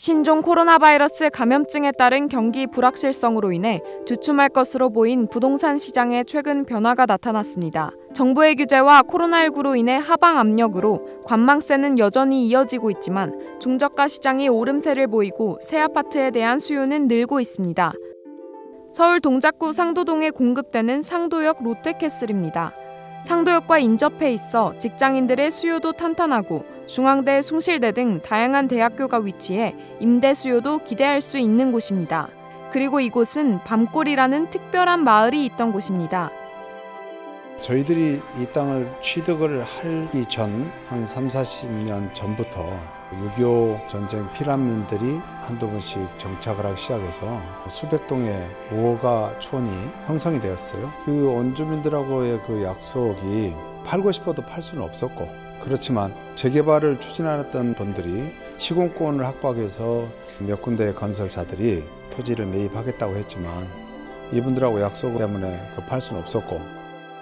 신종 코로나 바이러스 감염증에 따른 경기 불확실성으로 인해 주춤할 것으로 보인 부동산 시장에 최근 변화가 나타났습니다. 정부의 규제와 코로나19로 인해 하방 압력으로 관망세는 여전히 이어지고 있지만 중저가 시장이 오름세를 보이고 새 아파트에 대한 수요는 늘고 있습니다. 서울 동작구 상도동에 공급되는 상도역 롯데캐슬입니다. 상도역과 인접해 있어 직장인들의 수요도 탄탄하고 중앙대, 숭실대 등 다양한 대학교가 위치해 임대 수요도 기대할 수 있는 곳입니다. 그리고 이곳은 밤골이라는 특별한 마을이 있던 곳입니다. 저희들이 이 땅을 취득을 하기 전 한 30-40년 전부터 6.25 전쟁 피난민들이 한두 번씩 정착을 하기 시작해서 수백 동의 무허가 촌이 형성이 되었어요. 그 원주민들하고의 그 약속이 팔고 싶어도 팔 수는 없었고, 그렇지만 재개발을 추진하던 분들이 시공권을 확보하기 위해서 몇 군데의 건설사들이 토지를 매입하겠다고 했지만 이분들하고 약속 때문에 팔 수는 없었고,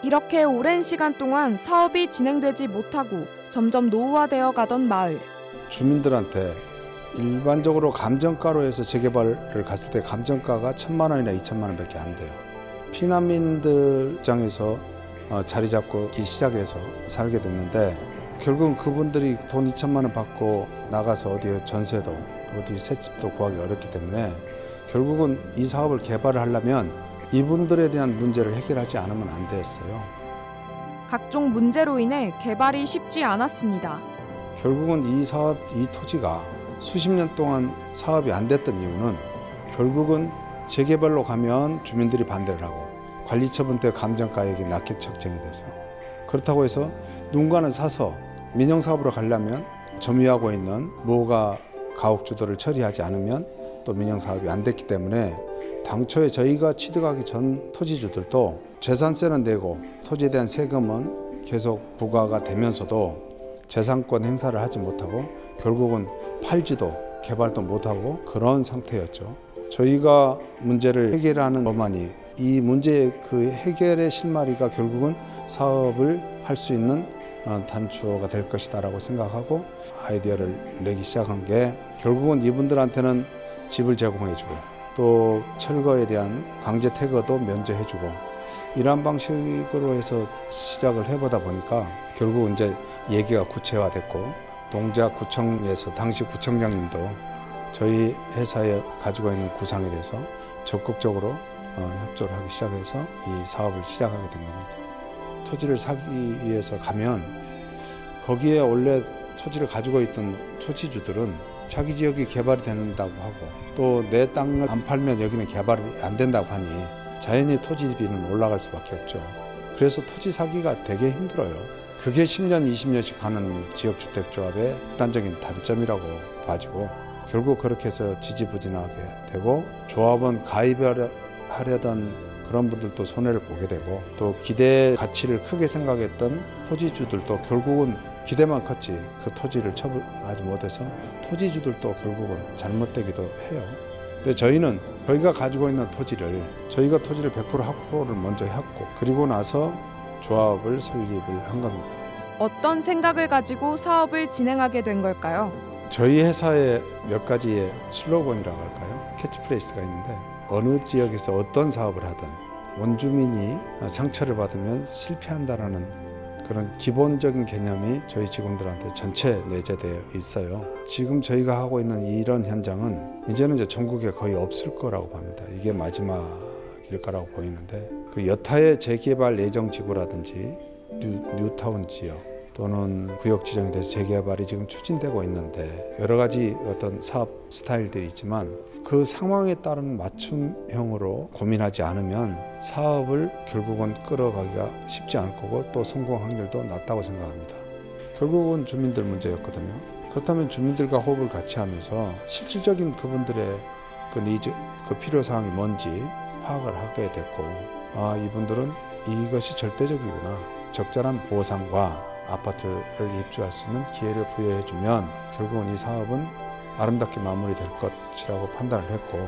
이렇게 오랜 시간 동안 사업이 진행되지 못하고 점점 노후화되어 가던 마을. 주민들한테 일반적으로 감정가로 해서 재개발을 갔을 때 감정가가 1,000만 원이나 2,000만 원밖에 안 돼요. 피난민들 입장에서 자리 잡기 시작해서 살게 됐는데, 결국은 그분들이 돈 2,000만 원 받고 나가서 어디 전세도 어디 새집도 구하기 어렵기 때문에 결국은 이 사업을 개발을 하려면 이분들에 대한 문제를 해결하지 않으면 안 됐어요. 각종 문제로 인해 개발이 쉽지 않았습니다. 결국은 이 토지가 수십 년 동안 사업이 안 됐던 이유는 결국은 재개발로 가면 주민들이 반대를 하고 관리처분 때 감정가액이 낙객 책정이 돼서, 그렇다고 해서 누군가는 사서 민영사업으로 가려면 점유하고 있는 무허가 가옥주도를 처리하지 않으면 또 민영사업이 안 됐기 때문에 당초에 저희가 취득하기 전 토지주들도 재산세는 내고 토지에 대한 세금은 계속 부과가 되면서도 재산권 행사를 하지 못하고 결국은 팔지도 개발도 못하고 그런 상태였죠. 저희가 문제를 해결하는 것만이 이 문제의 그 해결의 실마리가 결국은 사업을 할 수 있는 단초가 될 것이다라고 생각하고 아이디어를 내기 시작한 게, 결국은 이분들한테는 집을 제공해주고 또 철거에 대한 강제 퇴거도 면제해주고 이러한 방식으로 해서 시작을 해보다 보니까 결국 이제 얘기가 구체화됐고, 동작구청에서 당시 구청장님도 저희 회사에 가지고 있는 구상에 대해서 적극적으로 협조를 하기 시작해서 이 사업을 시작하게 된 겁니다. 토지를 사기 위해서 가면 거기에 원래 토지를 가지고 있던 토지주들은 자기 지역이 개발이 된다고 하고 또 내 땅을 안 팔면 여기는 개발이 안 된다고 하니 자연히 토지비는 올라갈 수밖에 없죠. 그래서 토지 사기가 되게 힘들어요. 그게 10년, 20년씩 가는 지역주택조합의 극단적인 단점이라고 봐지고, 결국 그렇게 해서 지지부진하게 되고 조합원 가입하려던 그런 분들도 손해를 보게 되고, 또 기대 가치를 크게 생각했던 토지주들도 결국은 기대만 컸지 그 토지를 처분하지 못해서 토지주들도 결국은 잘못되기도 해요. 근데 저희는 저희가 가지고 있는 토지를, 저희가 토지를 100% 확보를 먼저 했고 그리고 나서 조합을 설립을 한 겁니다. 어떤 생각을 가지고 사업을 진행하게 된 걸까요? 저희 회사에 몇 가지의 슬로건이라고 할까요? 캐치프레이스가 있는데, 어느 지역에서 어떤 사업을 하든 원주민이 상처를 받으면 실패한다라는 그런 기본적인 개념이 저희 직원들한테 전체 내재되어 있어요. 지금 저희가 하고 있는 이런 현장은 이제는 이제 전국에 거의 없을 거라고 봅니다. 이게 마지막일 거라고 보이는데, 그 여타의 재개발 예정 지구라든지 뉴타운 지역 또는 구역 지정에 대해서 재개발이 지금 추진되고 있는데 여러 가지 어떤 사업 스타일들이 있지만 그 상황에 따른 맞춤형으로 고민하지 않으면 사업을 결국은 끌어가기가 쉽지 않을 거고 또 성공 확률도 낮다고 생각합니다. 결국은 주민들 문제였거든요. 그렇다면 주민들과 호흡을 같이 하면서 실질적인 그분들의 그 니즈, 그 필요사항이 뭔지 파악을 하게 됐고, 아, 이분들은 이것이 절대적이구나. 적절한 보상과 아파트를 입주할 수 있는 기회를 부여해주면 결국은 이 사업은 아름답게 마무리될 것이라고 판단을 했고,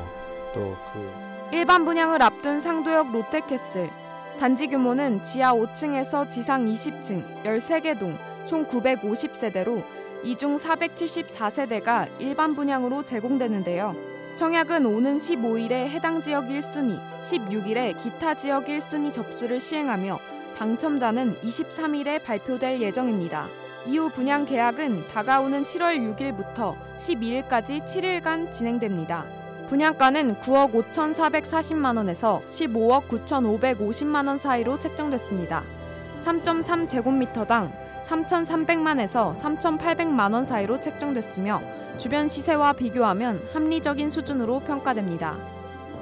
또 일반 분양을 앞둔 상도역 롯데캐슬. 단지 규모는 지하 5층에서 지상 20층, 13개 동, 총 950세대로 이 중 474세대가 일반 분양으로 제공되는데요. 청약은 오는 15일에 해당 지역 1순위, 16일에 기타 지역 1순위 접수를 시행하며 당첨자는 23일에 발표될 예정입니다. 이후 분양 계약은 다가오는 7월 6일부터 12일까지 7일간 진행됩니다. 분양가는 9억 5,440만 원에서 15억 9,550만 원 사이로 책정됐습니다. 3.3제곱미터당 3,300만에서 3,800만 원 사이로 책정됐으며 주변 시세와 비교하면 합리적인 수준으로 평가됩니다.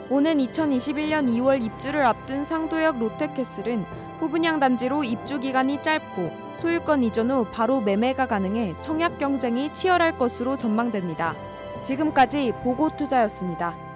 오는 2021년 2월 입주를 앞둔 상도역 롯데캐슬은 후분양 단지로 입주 기간이 짧고 소유권 이전 후 바로 매매가 가능해 청약 경쟁이 치열할 것으로 전망됩니다. 지금까지 보고투자였습니다.